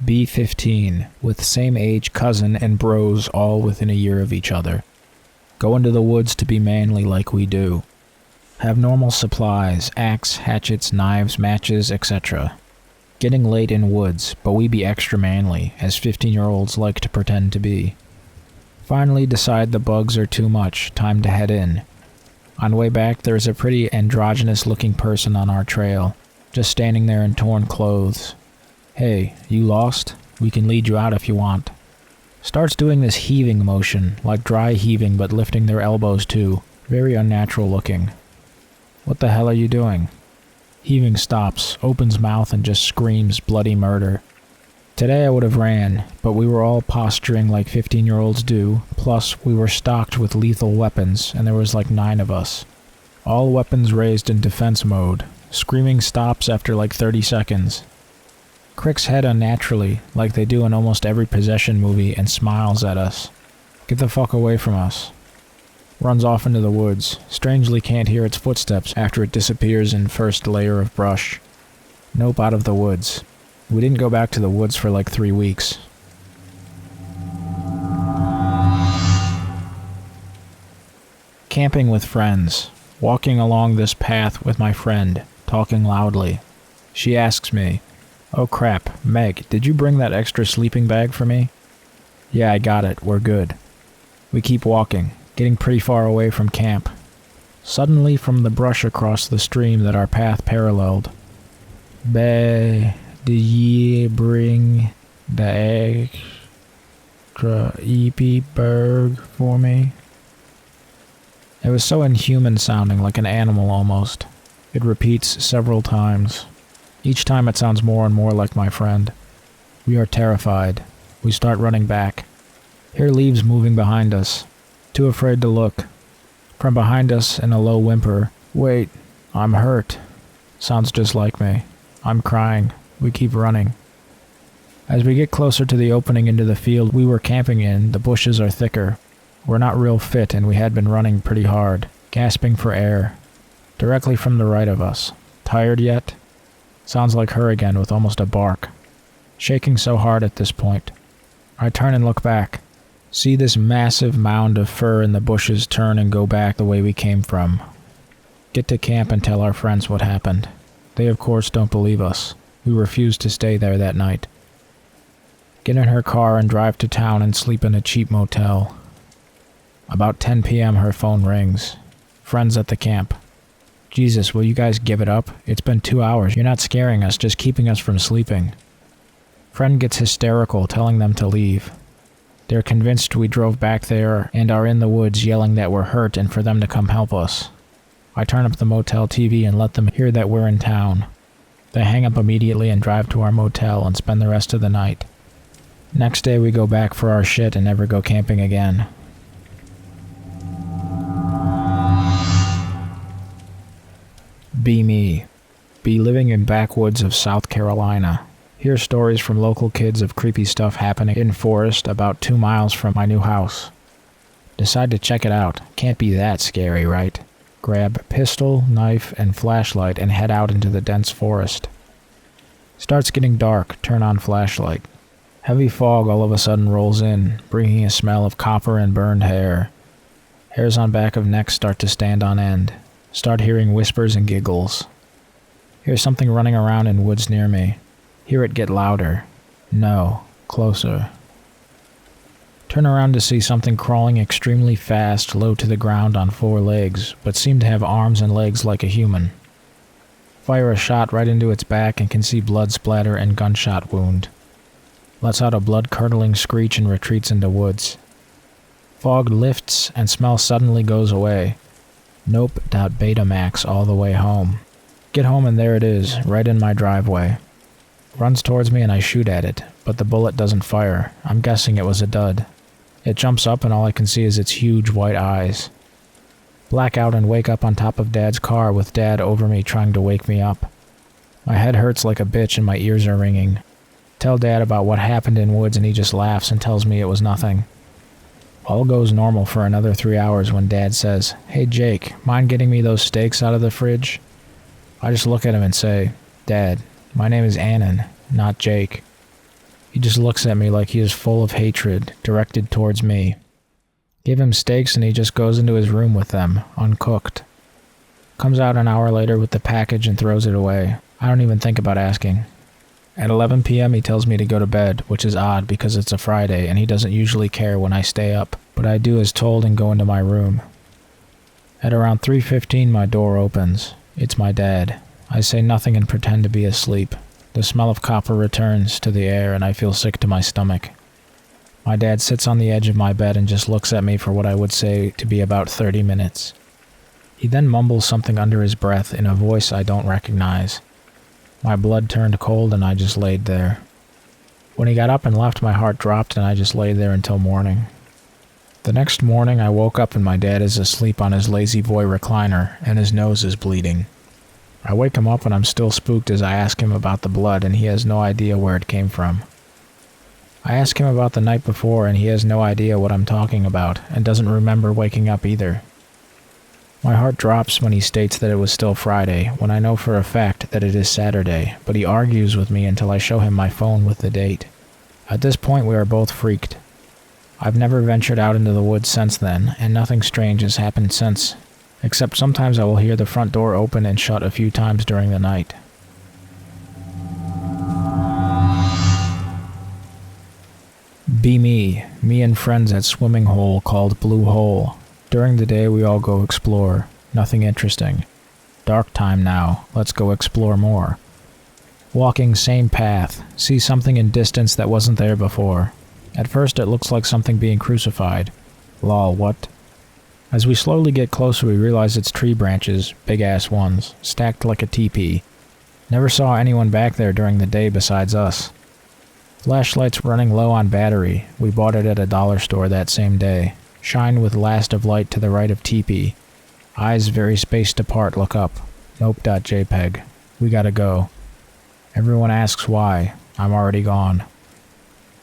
B15, with same age cousin and bros all within a year of each other. Go into the woods to be manly like we do. Have normal supplies, axe, hatchets, knives, matches, etc. Getting late in woods, but we be extra manly, as 15-year-olds like to pretend to be. Finally decide the bugs are too much, time to head in. On way back, there's a pretty androgynous-looking person on our trail, just standing there in torn clothes. Hey, you lost? We can lead you out if you want. Starts doing this heaving motion, like dry heaving but lifting their elbows too, very unnatural looking. What the hell are you doing? Heaving stops, opens mouth and just screams bloody murder. Today I would have ran, but we were all posturing like 15-year-olds do, plus we were stocked with lethal weapons and there was like 9 of us. All weapons raised in defense mode. Screaming stops after like 30 seconds. Cricks head unnaturally, like they do in almost every possession movie, and smiles at us. Get the fuck away from us. Runs off into the woods. Strangely can't hear its footsteps after it disappears in first layer of brush. Nope, out of the woods. We didn't go back to the woods for like 3 weeks. Camping with friends. Walking along this path with my friend, talking loudly. She asks me, "Oh crap, Meg, did you bring that extra sleeping bag for me?" "Yeah, I got it, we're good." We keep walking, getting pretty far away from camp. Suddenly, from the brush across the stream that our path paralleled, "Bae, did ye bring the extra EP berg for me?" It was so inhuman sounding, like an animal almost. It repeats several times. Each time it sounds more and more like my friend. We are terrified. We start running back. Hear leaves moving behind us. Too afraid to look. From behind us, in a low whimper, "Wait, I'm hurt." Sounds just like me. I'm crying. We keep running. As we get closer to the opening into the field we were camping in, the bushes are thicker. We're not real fit and we had been running pretty hard, gasping for air. Directly from the right of us. Tired yet? Sounds like her again with almost a bark. Shaking so hard at this point. I turn and look back. See this massive mound of fur in the bushes turn and go back the way we came from. Get to camp and tell our friends what happened. They of course don't believe us. We refuse to stay there that night. Get in her car and drive to town and sleep in a cheap motel. About 10 p.m. her phone rings. Friends at the camp. "Jesus, will you guys give it up? It's been 2 hours. You're not scaring us, just keeping us from sleeping." Friend gets hysterical, telling them to leave. They're convinced we drove back there and are in the woods yelling that we're hurt and for them to come help us. I turn up the motel TV and let them hear that we're in town. They hang up immediately and drive to our motel and spend the rest of the night. Next day we go back for our shit and never go camping again. Be me. Be living in backwoods of South Carolina. Hear stories from local kids of creepy stuff happening in forest about 2 miles from my new house. Decide to check it out. Can't be that scary, right? Grab pistol, knife, and flashlight and head out into the dense forest. Starts getting dark, turn on flashlight. Heavy fog all of a sudden rolls in, bringing a smell of copper and burned hair. Hairs on back of neck start to stand on end. Start hearing whispers and giggles. Hear something running around in woods near me. Hear it get louder. No, closer. Turn around to see something crawling extremely fast, low to the ground on 4 legs, but seem to have arms and legs like a human. Fire a shot right into its back and can see blood splatter and gunshot wound. Lets out a blood-curdling screech and retreats into woods. Fog lifts and smell suddenly goes away. Nope, Betamax all the way home. Get home and there it is, right in my driveway. Runs towards me and I shoot at it, but the bullet doesn't fire. I'm guessing it was a dud. It jumps up and all I can see is its huge white eyes. Black out and wake up on top of Dad's car with Dad over me trying to wake me up. My head hurts like a bitch and my ears are ringing. Tell Dad about what happened in woods and he just laughs and tells me it was nothing. All goes normal for another 3 hours when Dad says, "Hey Jake, mind getting me those steaks out of the fridge?" I just look at him and say, "Dad, my name is Annan, not Jake." He just looks at me like he is full of hatred, directed towards me. Give him steaks and he just goes into his room with them, uncooked. Comes out an hour later with the package and throws it away. I don't even think about asking. At 11 p.m. he tells me to go to bed, which is odd because it's a Friday and he doesn't usually care when I stay up, but I do as told and go into my room. At around 3:15 my door opens. It's my dad. I say nothing and pretend to be asleep. The smell of copper returns to the air and I feel sick to my stomach. My dad sits on the edge of my bed and just looks at me for what I would say to be about 30 minutes. He then mumbles something under his breath in a voice I don't recognize. My blood turned cold and I just laid there. When he got up and left, my heart dropped and I just lay there until morning. The next morning I woke up and my dad is asleep on his lazy boy recliner and his nose is bleeding. I wake him up and I'm still spooked as I ask him about the blood and he has no idea where it came from. I ask him about the night before and he has no idea what I'm talking about and doesn't remember waking up either. My heart drops when he states that it was still Friday, when I know for a fact that it is Saturday, but he argues with me until I show him my phone with the date. At this point we are both freaked. I've never ventured out into the woods since then, and nothing strange has happened since, except sometimes I will hear the front door open and shut a few times during the night. Be me and friends at swimming hole called Blue Hole. During the day we all go explore. Nothing interesting. Dark time now, let's go explore more. Walking same path, see something in distance that wasn't there before. At first it looks like something being crucified. Lol, what? As we slowly get closer we realize it's tree branches, big ass ones, stacked like a teepee. Never saw anyone back there during the day besides us. Flashlight's running low on battery. We bought it at a dollar store that same day. Shine with last of light to the right of teepee. Eyes very spaced apart look up. Nope.jpg. We gotta go. Everyone asks why. I'm already gone.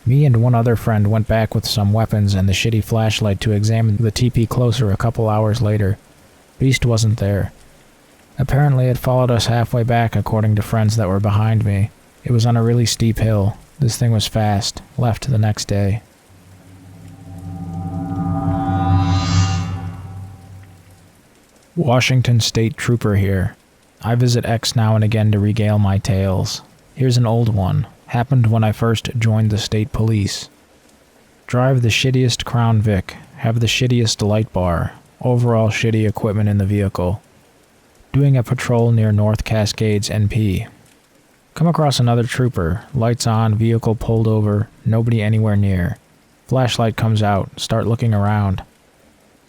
Me and one other friend went back with some weapons and the shitty flashlight to examine the teepee closer a couple hours later. Beast wasn't there. Apparently it followed us halfway back according to friends that were behind me. It was on a really steep hill. This thing was fast. Left the next day. Washington State Trooper here. I visit X now and again to regale my tales. Here's an old one. Happened when I first joined the state police. Drive the shittiest Crown Vic. Have the shittiest light bar. Overall shitty equipment in the vehicle. Doing a patrol near North Cascades, NP. Come across another trooper. Lights on, vehicle pulled over, nobody anywhere near. Flashlight comes out, start looking around.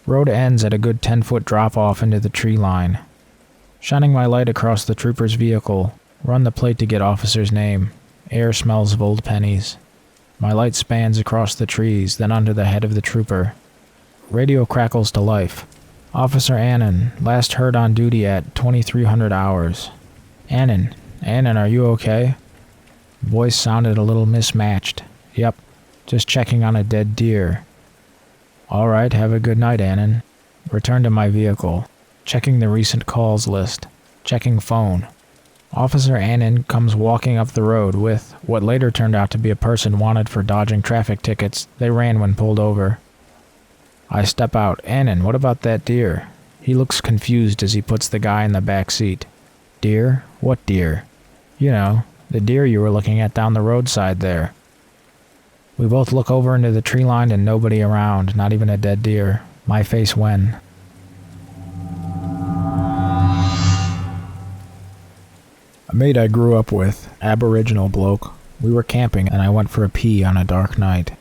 Road ends at a good 10-foot drop-off into the tree line. Shining my light across the trooper's vehicle, run the plate to get officer's name. Air smells of old pennies. My light spans across the trees, then under the head of the trooper. Radio crackles to life. Officer Annan, last heard on duty at 2300 hours. Annan, are you okay? Voice sounded a little mismatched. Yep, just checking on a dead deer. All right, have a good night, Annan. Return to my vehicle. Checking the recent calls list. Checking phone. Officer Annan comes walking up the road with what later turned out to be a person wanted for dodging traffic tickets they ran when pulled over. I step out. Annan, what about that deer? He looks confused as he puts the guy in the back seat. Deer? What deer? You know, the deer you were looking at down the roadside there. We both look over into the tree line and nobody around, not even a dead deer. My face when. A mate I grew up with, Aboriginal bloke. We were camping and I went for a pee on a dark night.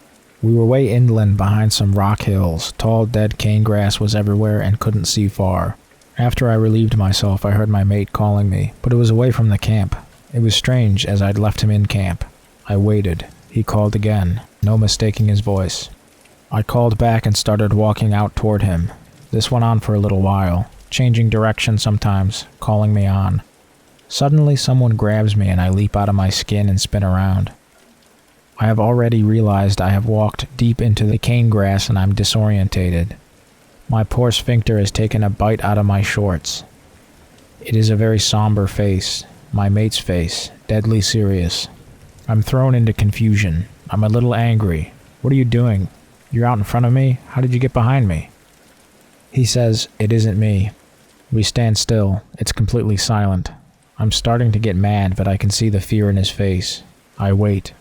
We were way inland behind some rock hills. Tall dead cane grass was everywhere and couldn't see far. After I relieved myself I heard my mate calling me, but it was away from the camp. It was strange as I'd left him in camp. I waited. He called again, no mistaking his voice. I called back and started walking out toward him. This went on for a little while, changing direction sometimes, calling me on. Suddenly someone grabs me and I leap out of my skin and spin around. I have already realized I have walked deep into the cane grass and I'm disorientated. My poor sphincter has taken a bite out of my shorts. It is a very somber face, my mate's face, deadly serious. I'm thrown into confusion. I'm a little angry. What are you doing? You're out in front of me? How did you get behind me? He says, it isn't me. We stand still. It's completely silent. I'm starting to get mad, but I can see the fear in his face. I wait.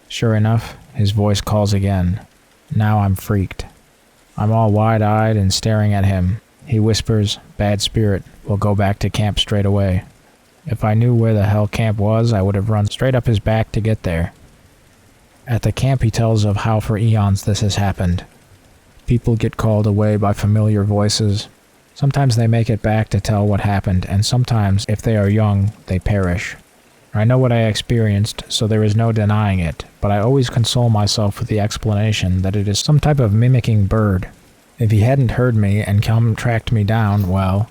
Sure enough, his voice calls again. Now I'm freaked. I'm all wide-eyed and staring at him. He whispers, "Bad spirit, we'll go back to camp straight away." If I knew where the hell camp was, I would have run straight up his back to get there. At the camp he tells of how for eons this has happened. People get called away by familiar voices. Sometimes they make it back to tell what happened, and sometimes, if they are young, they perish. I know what I experienced, so there is no denying it, but I always console myself with the explanation that it is some type of mimicking bird. If he hadn't heard me and come tracked me down, well,